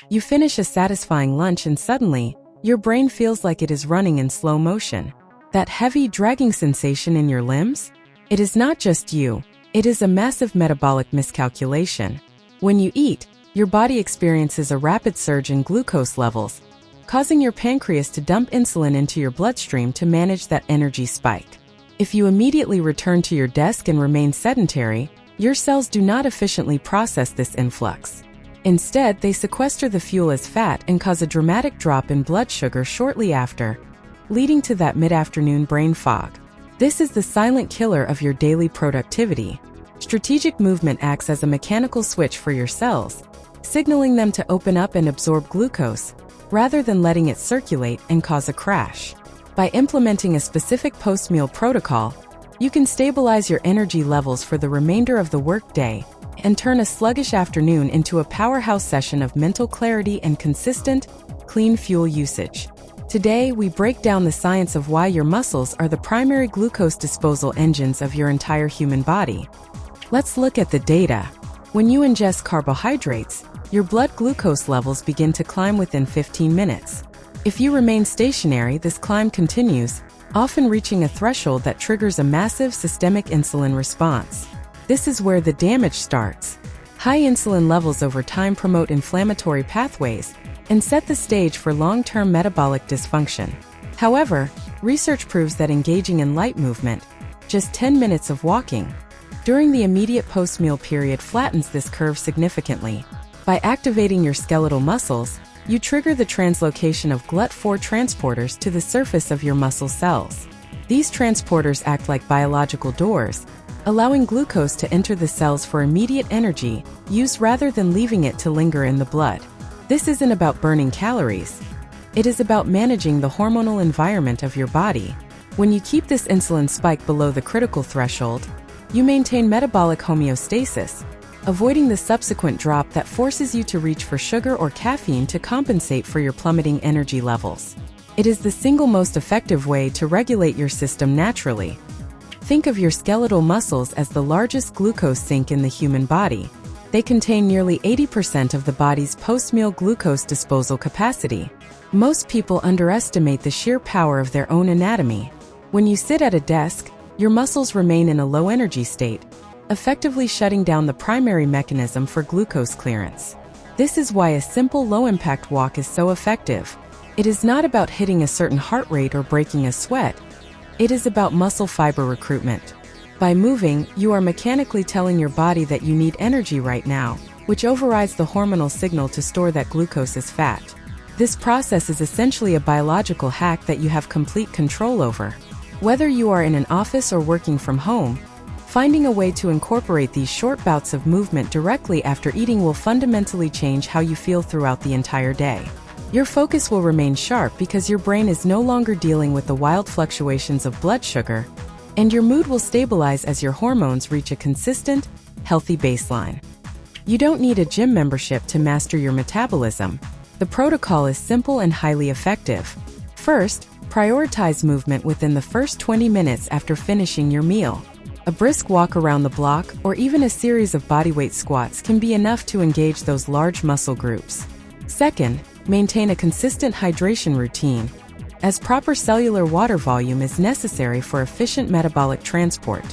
You finish a satisfying lunch and suddenly, your brain feels like it is running in slow motion. That heavy, dragging sensation in your limbs? It is not just you. It is a massive metabolic miscalculation. When you eat, your body experiences a rapid surge in glucose levels, causing your pancreas to dump insulin into your bloodstream to manage that energy spike. If you immediately return to your desk and remain sedentary, your cells do not efficiently process this influx. Instead, they sequester the fuel as fat and cause a dramatic drop in blood sugar shortly after, leading to that mid-afternoon brain fog. This is the silent killer of your daily productivity. Strategic movement acts as a mechanical switch for your cells, signaling them to open up and absorb glucose, rather than letting it circulate and cause a crash. By implementing a specific post-meal protocol, you can stabilize your energy levels for the remainder of the workday and turn a sluggish afternoon into a powerhouse session of mental clarity and consistent, clean fuel usage. Today, we break down the science of why your muscles are the primary glucose disposal engines of your entire human body. Let's look at the data. When you ingest carbohydrates, your blood glucose levels begin to climb within 15 minutes. If you remain stationary, this climb continues, often reaching a threshold that triggers a massive systemic insulin response. This is where the damage starts. High insulin levels over time promote inflammatory pathways and set the stage for long-term metabolic dysfunction. However, research proves that engaging in light movement, just 10 minutes of walking, during the immediate post-meal period flattens this curve significantly. By activating your skeletal muscles, you trigger the translocation of GLUT4 transporters to the surface of your muscle cells. These transporters act like biological doors, allowing glucose to enter the cells for immediate energy use rather than leaving it to linger in the blood. This isn't about burning calories. It is about managing the hormonal environment of your body. When you keep this insulin spike below the critical threshold, you maintain metabolic homeostasis, avoiding the subsequent drop that forces you to reach for sugar or caffeine to compensate for your plummeting energy levels. It is the single most effective way to regulate your system naturally. Think of your skeletal muscles as the largest glucose sink in the human body. They contain nearly 80% of the body's post-meal glucose disposal capacity. Most people underestimate the sheer power of their own anatomy. When you sit at a desk, your muscles remain in a low-energy state, effectively shutting down the primary mechanism for glucose clearance. This is why a simple low-impact walk is so effective. It is not about hitting a certain heart rate or breaking a sweat. It is about muscle fiber recruitment. By moving, you are mechanically telling your body that you need energy right now, which overrides the hormonal signal to store that glucose as fat. This process is essentially a biological hack that you have complete control over. Whether you are in an office or working from home, finding a way to incorporate these short bouts of movement directly after eating will fundamentally change how you feel throughout the entire day. Your focus will remain sharp because your brain is no longer dealing with the wild fluctuations of blood sugar, and your mood will stabilize as your hormones reach a consistent, healthy baseline. You don't need a gym membership to master your metabolism. The protocol is simple and highly effective. First, prioritize movement within the first 20 minutes after finishing your meal. A brisk walk around the block or even a series of bodyweight squats can be enough to engage those large muscle groups. Second, maintain a consistent hydration routine, as proper cellular water volume is necessary for efficient metabolic transport.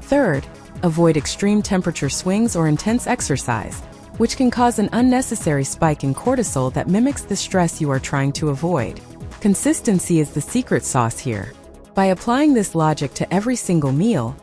Third, avoid extreme temperature swings or intense exercise, which can cause an unnecessary spike in cortisol that mimics the stress you are trying to avoid. Consistency is the secret sauce here. By applying this logic to every single meal,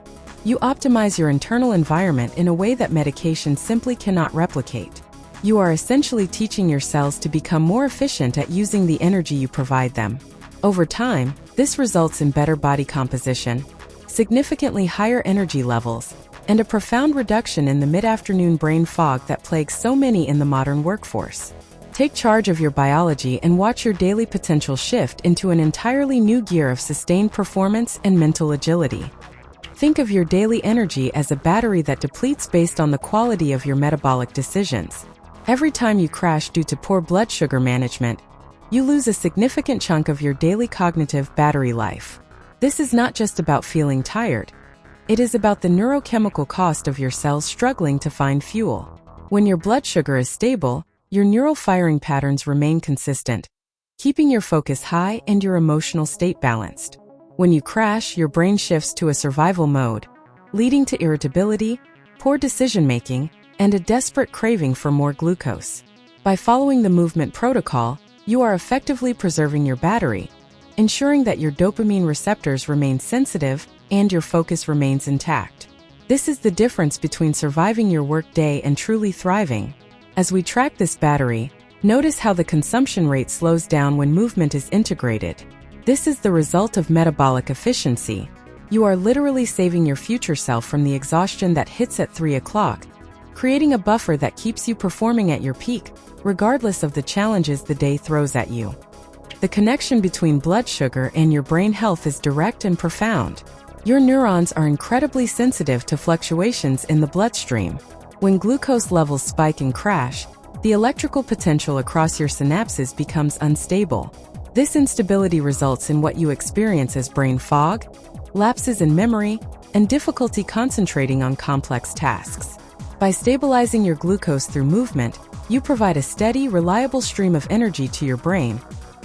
you optimize your internal environment in a way that medication simply cannot replicate. You are essentially teaching your cells to become more efficient at using the energy you provide them. Over time, this results in better body composition, significantly higher energy levels, and a profound reduction in the mid-afternoon brain fog that plagues so many in the modern workforce. Take charge of your biology and watch your daily potential shift into an entirely new gear of sustained performance and mental agility. Think of your daily energy as a battery that depletes based on the quality of your metabolic decisions. Every time you crash due to poor blood sugar management, you lose a significant chunk of your daily cognitive battery life. This is not just about feeling tired. It is about the neurochemical cost of your cells struggling to find fuel. When your blood sugar is stable, your neural firing patterns remain consistent, keeping your focus high and your emotional state balanced. When you crash, your brain shifts to a survival mode, leading to irritability, poor decision-making, and a desperate craving for more glucose. By following the movement protocol, you are effectively preserving your battery, ensuring that your dopamine receptors remain sensitive and your focus remains intact. This is the difference between surviving your workday and truly thriving. As we track this battery, notice how the consumption rate slows down when movement is integrated. This is the result of metabolic efficiency. You are literally saving your future self from the exhaustion that hits at 3 o'clock, creating a buffer that keeps you performing at your peak, regardless of the challenges the day throws at you. The connection between blood sugar and your brain health is direct and profound. Your neurons are incredibly sensitive to fluctuations in the bloodstream. When glucose levels spike and crash, the electrical potential across your synapses becomes unstable. This instability results in what you experience as brain fog, lapses in memory, and difficulty concentrating on complex tasks. By stabilizing your glucose through movement, you provide a steady, reliable stream of energy to your brain,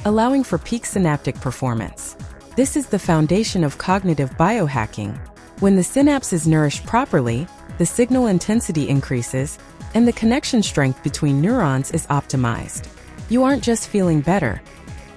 allowing for peak synaptic performance. This is the foundation of cognitive biohacking. When the synapse is nourished properly, the signal intensity increases, and the connection strength between neurons is optimized. You aren't just feeling better.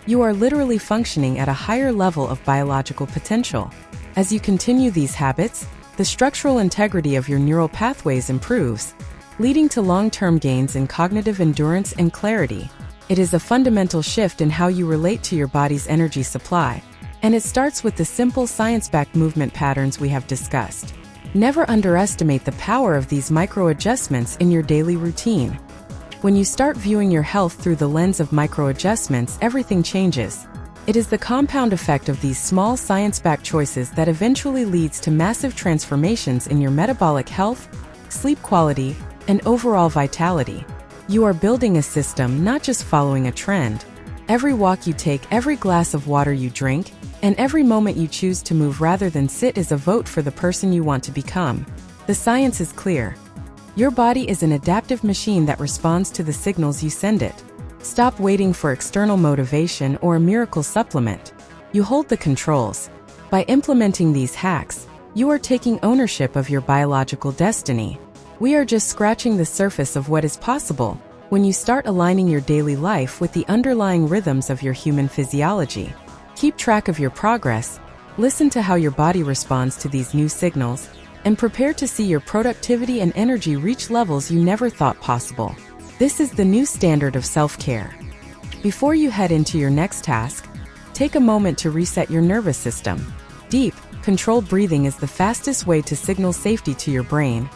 You are literally functioning at a higher level of biological potential. As you continue these habits, the structural integrity of your neural pathways improves, leading to long-term gains in cognitive endurance and clarity. It is a fundamental shift in how you relate to your body's energy supply, and it starts with the simple science-backed movement patterns we have discussed. Never underestimate the power of these micro-adjustments in your daily routine. When you start viewing your health through the lens of micro-adjustments, everything changes. It is the compound effect of these small science-backed choices that eventually leads to massive transformations in your metabolic health, sleep quality, and overall vitality. You are building a system, not just following a trend. Every walk you take, every glass of water you drink, and every moment you choose to move rather than sit is a vote for the person you want to become. The science is clear. Your body is an adaptive machine that responds to the signals you send it. Stop waiting for external motivation or a miracle supplement. You hold the controls. By implementing these hacks, you are taking ownership of your biological destiny. We are just scratching the surface of what is possible when you start aligning your daily life with the underlying rhythms of your human physiology. Keep track of your progress, listen to how your body responds to these new signals, and prepare to see your productivity and energy reach levels you never thought possible. This is the new standard of self-care. Before you head into your next task, take a moment to reset your nervous system. Deep, controlled breathing is the fastest way to signal safety to your brain,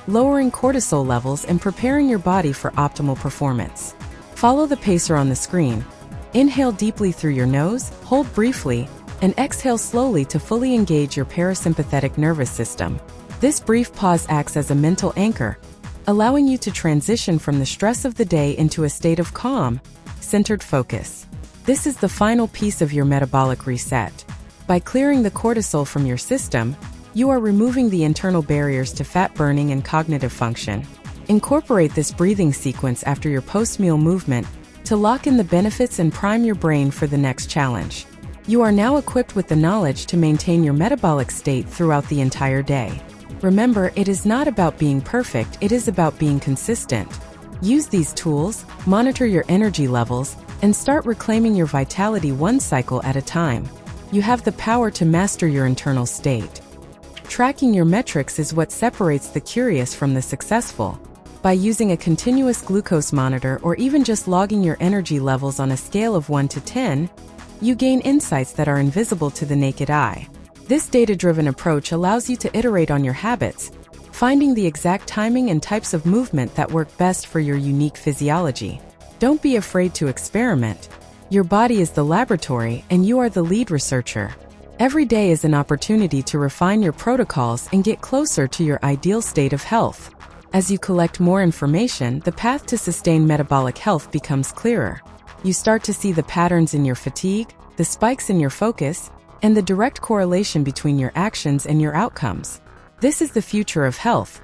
lowering cortisol levels and preparing your body for optimal performance. Follow the pacer on the screen. Inhale deeply through your nose, hold briefly, and exhale slowly to fully engage your parasympathetic nervous system. This brief pause acts as a mental anchor, allowing you to transition from the stress of the day into a state of calm, centered focus. This is the final piece of your metabolic reset. By clearing the cortisol from your system, you are removing the internal barriers to fat burning and cognitive function. Incorporate this breathing sequence after your post-meal movement to lock in the benefits and prime your brain for the next challenge. You are now equipped with the knowledge to maintain your metabolic state throughout the entire day. Remember, it is not about being perfect, it is about being consistent. Use these tools, monitor your energy levels, and start reclaiming your vitality one cycle at a time. You have the power to master your internal state. Tracking your metrics is what separates the curious from the successful. By using a continuous glucose monitor or even just logging your energy levels on a scale of 1 to 10, you gain insights that are invisible to the naked eye. This data-driven approach allows you to iterate on your habits, finding the exact timing and types of movement that work best for your unique physiology. Don't be afraid to experiment. Your body is the laboratory and you are the lead researcher. Every day is an opportunity to refine your protocols and get closer to your ideal state of health. As you collect more information, the path to sustained metabolic health becomes clearer. You start to see the patterns in your fatigue, the spikes in your focus, and the direct correlation between your actions and your outcomes. This is the future of health,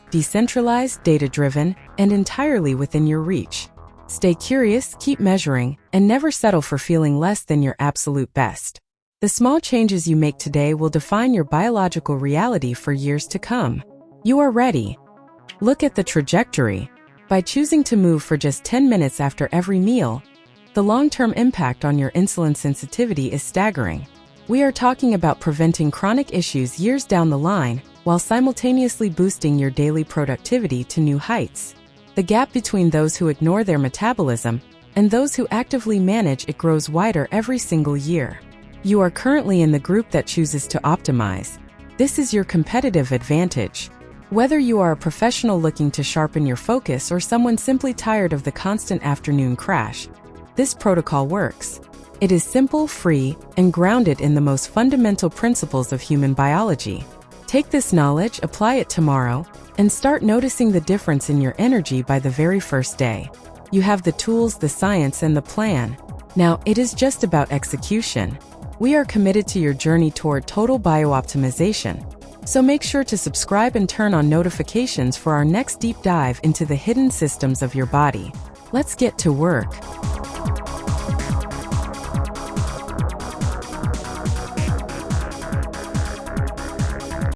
decentralized, data-driven, and entirely within your reach. Stay curious, keep measuring, and never settle for feeling less than your absolute best. The small changes you make today will define your biological reality for years to come. You are ready. Look at the trajectory. By choosing to move for just 10 minutes after every meal, the long-term impact on your insulin sensitivity is staggering. We are talking about preventing chronic issues years down the line while simultaneously boosting your daily productivity to new heights. The gap between those who ignore their metabolism and those who actively manage it grows wider every single year. You are currently in the group that chooses to optimize. This is your competitive advantage. Whether you are a professional looking to sharpen your focus or someone simply tired of the constant afternoon crash, this protocol works. It is simple, free, and grounded in the most fundamental principles of human biology. Take this knowledge, apply it tomorrow, and start noticing the difference in your energy by the very first day. You have the tools, the science, and the plan. Now, it is just about execution. We are committed to your journey toward total biooptimization. So make sure to subscribe and turn on notifications for our next deep dive into the hidden systems of your body. Let's get to work.